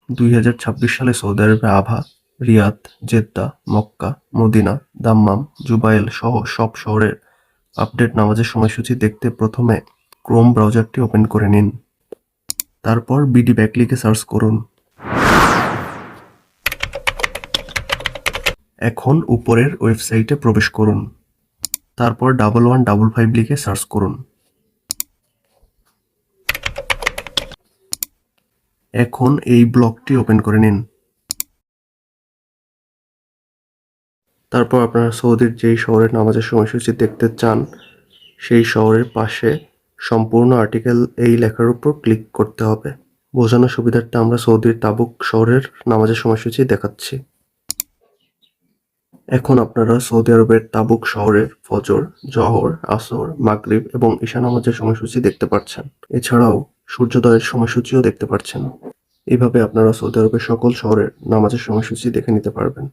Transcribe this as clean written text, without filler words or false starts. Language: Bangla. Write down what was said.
2026 সালে সৌদি আরবে Abha, Riyadh, Jeddah, Mecca, Medina, Dammam, Jubail সহ সব শহরের আপডেট নামাজের সময়সূচি দেখতে প্রথমে ক্রোম ব্রাউজারটি ওপেন করে নিন। তারপর বিডি ব্যাক লিখে সার্চ করুন। এখন উপরের ওয়েবসাইটে প্রবেশ করুন। তারপর 1155 লিখে সার্চ করুন। এখন এই ব্লগটি ওপেন করে নিন। তারপর আপনারা সৌদির যেই শহরের নামাজের সময়সূচি দেখতে চান সেই শহরের পাশে সম্পূর্ণ আর্টিকেল এই লেখার উপর ক্লিক করতে হবে। বোঝানোর সুবিধার্থে আমরা সৌদির তাবুক শহরের নামাজের সময়সূচি দেখাচ্ছি। এখন আপনারা সৌদি আরবের তাবুক শহরের ফজর, জহর, আসর, মাগরিব এবং ঈশা নামাজের সময়সূচি দেখতে পাচ্ছেন। এছাড়াও সূর্যোদয়ের সময়সূচিও দেখতে পাচ্ছেন। এইভাবে আপনারা সৌদি আরবের সকল শহরের নামাজের সময়সূচি দেখে নিতে পারবেন।